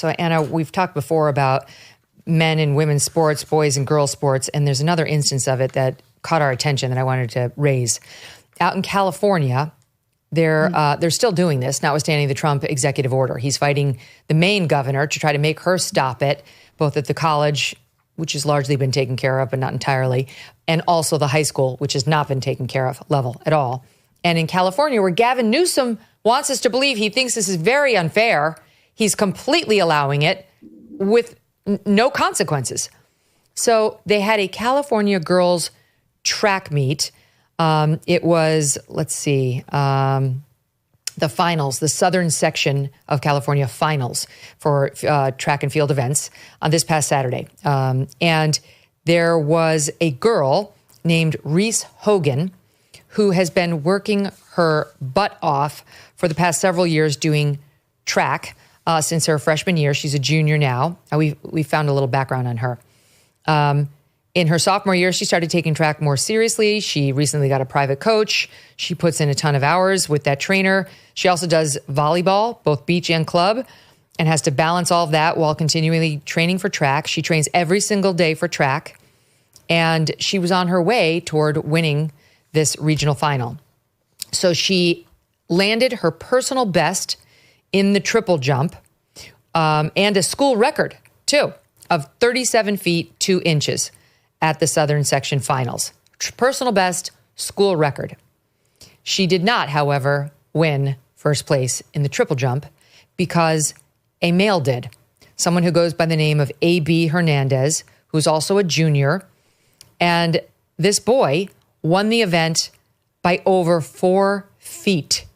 So, Anna, we've talked before about men and women's sports, boys and girls sports, and there's another instance of it that caught our attention that I wanted to raise. Out in California, they're still doing this, notwithstanding the Trump executive order. He's fighting the Maine governor to try to make her stop it, both at the college, which has largely been taken care of, but not entirely, and also the high school, which has not been taken care of level at all. And in California, where Gavin Newsom wants us to believe he thinks this is very unfair, he's completely allowing it with no consequences. So they had a California girls track meet. It was, the finals, the southern section of California finals for track and field events on this past Saturday. And there was a girl named Reese Hogan who has been working her butt off for the past several years doing track since her freshman year. She's a junior now. We found a little background on her. In her sophomore year, she started taking track more seriously. She recently got a private coach. She puts in a ton of hours with that trainer. She also does volleyball, both beach and club, and has to balance all of that while continually training for track. She trains every single day for track, and she was on her way toward winning this regional final. So she landed her personal best in the triple jump and a school record, too, of 37 feet, 2 inches. At the Southern Section Finals. Personal best, school record. She did not, however, win first place in the triple jump because a male did. Someone who goes by the name of A.B. Hernandez, who's also a junior. And this boy won the event by over 4 feet,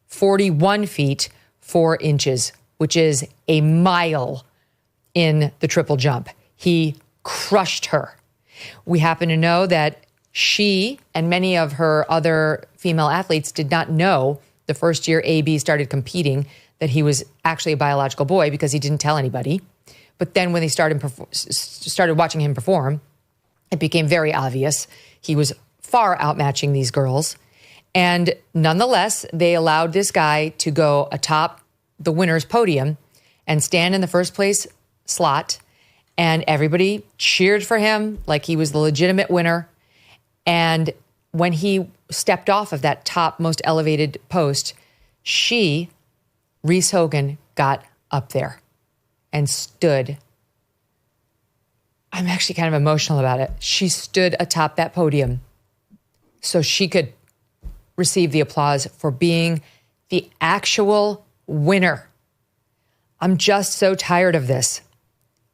41 feet, 4 inches, which is a mile in the triple jump. He crushed her. We happen to know that she and many of her other female athletes did not know the first year AB started competing that he was actually a biological boy because he didn't tell anybody. But then when they started watching him perform, it became very obvious he was far outmatching these girls. And nonetheless, they allowed this guy to go atop the winner's podium and stand in the first place slot. And everybody cheered for him like he was the legitimate winner. And when he stepped off of that top, most elevated post, Reese Hogan, got up there and stood. I'm actually kind of emotional about it. She stood atop that podium so she could receive the applause for being the actual winner. I'm just so tired of this.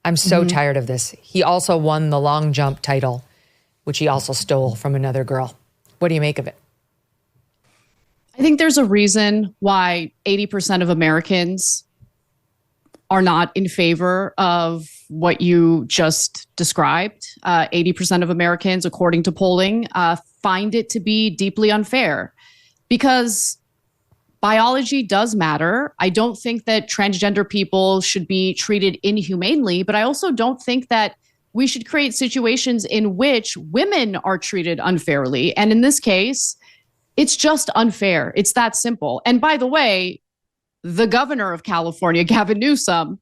I'm so tired of this. He also won the long jump title, which he also stole from another girl. What do you make of it? I think there's a reason why 80% of Americans are not in favor of what you just described. 80% of Americans, according to polling, find it to be deeply unfair because biology does matter. I don't think that transgender people should be treated inhumanely, but I also don't think that we should create situations in which women are treated unfairly. And in this case, it's just unfair. It's that simple. And by the way, the governor of California, Gavin Newsom,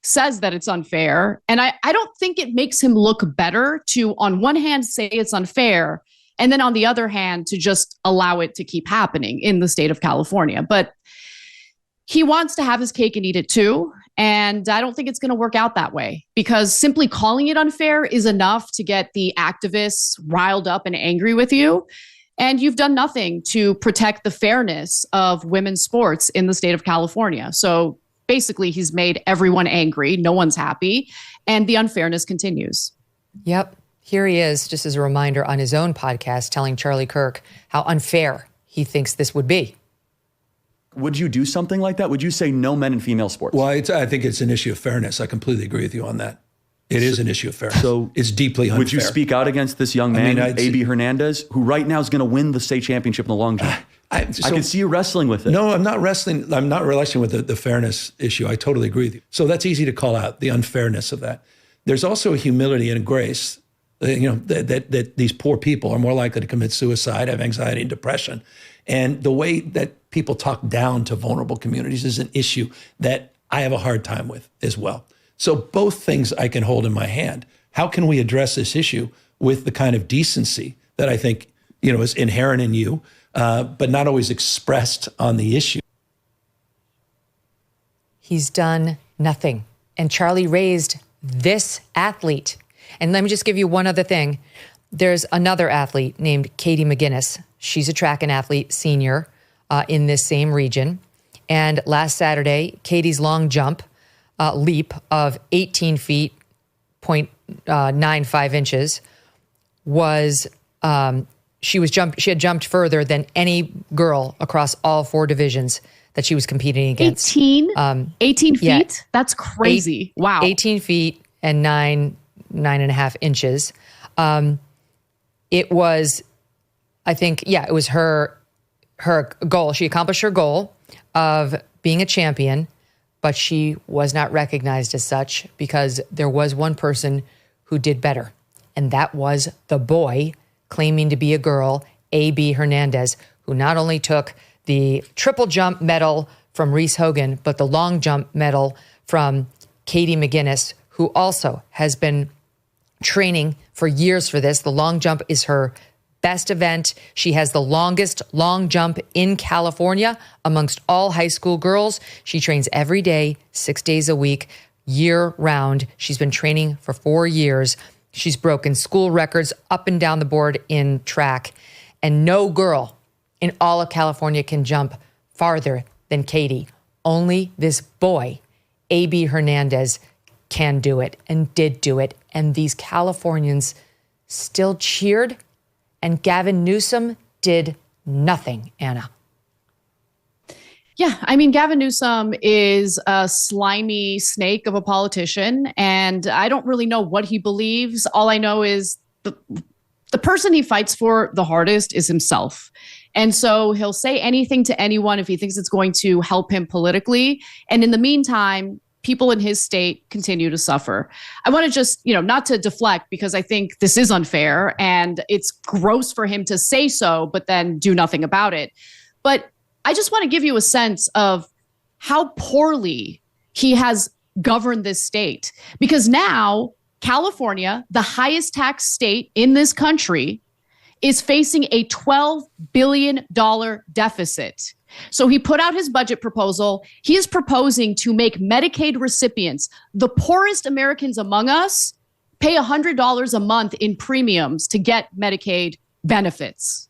says that it's unfair. And I don't think it makes him look better to, on one hand, say it's unfair, and then on the other hand, to just allow it to keep happening in the state of California. But he wants to have his cake and eat it too. And I don't think it's going to work out that way because simply calling it unfair is enough to get the activists riled up and angry with you. And you've done nothing to protect the fairness of women's sports in the state of California. So basically, he's made everyone angry. No one's happy. And the unfairness continues. Yep. Here he is, just as a reminder, on his own podcast, telling Charlie Kirk how unfair he thinks this would be. Would you do something like that? Would you say no men in female sports? Well, I think it's an issue of fairness. I completely agree with you on that. It is an issue of fairness. So it's deeply unfair. Would you speak out against this young man, A.B. Hernandez, who right now is going to win the state championship in the long jump? I can see you wrestling with it. No, I'm not wrestling. I'm not wrestling with the fairness issue. I totally agree with you. So that's easy to call out, the unfairness of that. There's also a humility and a grace, that these poor people are more likely to commit suicide, have anxiety and depression. And the way that people talk down to vulnerable communities is an issue that I have a hard time with as well. So both things I can hold in my hand. How can we address this issue with the kind of decency that I think, is inherent in you, but not always expressed on the issue? He's done nothing. And Charlie raised this athlete. And let me just give you one other thing. There's another athlete named Katie McGinnis. She's a track and athlete senior in this same region. And last Saturday, Katie's long jump leap of 18 feet, 0.95 inches was, she had jumped further than any girl across all 4 divisions that she was competing against. 18 feet? Yeah, that's crazy. Wow. 18 feet and 9.5 inches. It was, I think, it was her goal. She accomplished her goal of being a champion, but she was not recognized as such because there was one person who did better. And that was the boy claiming to be a girl, A.B. Hernandez, who not only took the triple jump medal from Reese Hogan, but the long jump medal from Katie McGinnis, who also has been training for years for this. The long jump is her best event. She has the longest long jump in California amongst all high school girls. She trains every day, 6 days a week, year round. She's been training for 4 years. She's broken school records up and down the board in track. And no girl in all of California can jump farther than Katie. Only this boy, A.B. Hernandez, can do it and did do it. And these Californians still cheered, and Gavin Newsom did nothing, Anna. Yeah, I mean, Gavin Newsom is a slimy snake of a politician, and I don't really know what he believes. All I know is the person he fights for the hardest is himself. And so he'll say anything to anyone if he thinks it's going to help him politically. And in the meantime, people in his state continue to suffer. I want to just, not to deflect, because I think this is unfair and it's gross for him to say so, but then do nothing about it. But I just want to give you a sense of how poorly he has governed this state, because now California, the highest tax state in this country, is facing a $12 billion deficit. So he put out his budget proposal. He is proposing to make Medicaid recipients, the poorest Americans among us, pay $100 a month in premiums to get Medicaid benefits.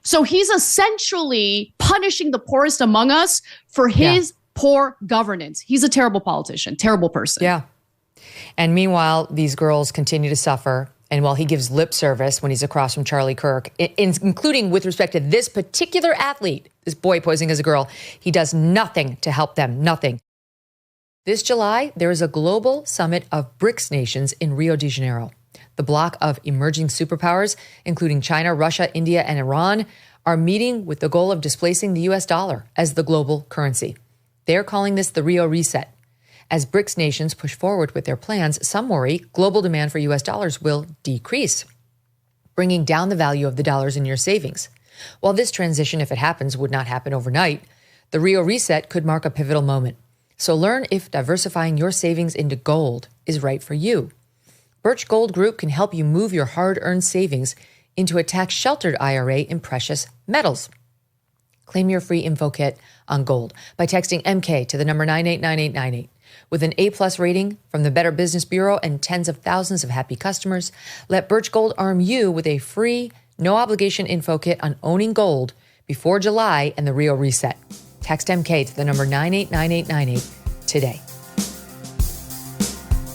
So he's essentially punishing the poorest among us for his poor governance. He's a terrible politician, terrible person. Yeah. And meanwhile, these girls continue to suffer. And while he gives lip service when he's across from Charlie Kirk, including with respect to this particular athlete, this boy posing as a girl, he does nothing to help them, nothing. This July, there is a global summit of BRICS nations in Rio de Janeiro. The bloc of emerging superpowers, including China, Russia, India, and Iran, are meeting with the goal of displacing the U.S. dollar as the global currency. They're calling this the Rio Reset. As BRICS nations push forward with their plans, some worry global demand for U.S. dollars will decrease, bringing down the value of the dollars in your savings. While this transition, if it happens, would not happen overnight, the Rio Reset could mark a pivotal moment. So learn if diversifying your savings into gold is right for you. Birch Gold Group can help you move your hard-earned savings into a tax-sheltered IRA in precious metals. Claim your free info kit on gold by texting MK to the number 989898. With an A-plus rating from the Better Business Bureau and tens of thousands of happy customers, let Birch Gold arm you with a free, no-obligation info kit on owning gold before July and the Rio Reset. Text MK to the number 989898 today.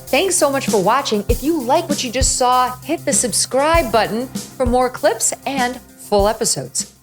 Thanks so much for watching. If you like what you just saw, hit the subscribe button for more clips and full episodes.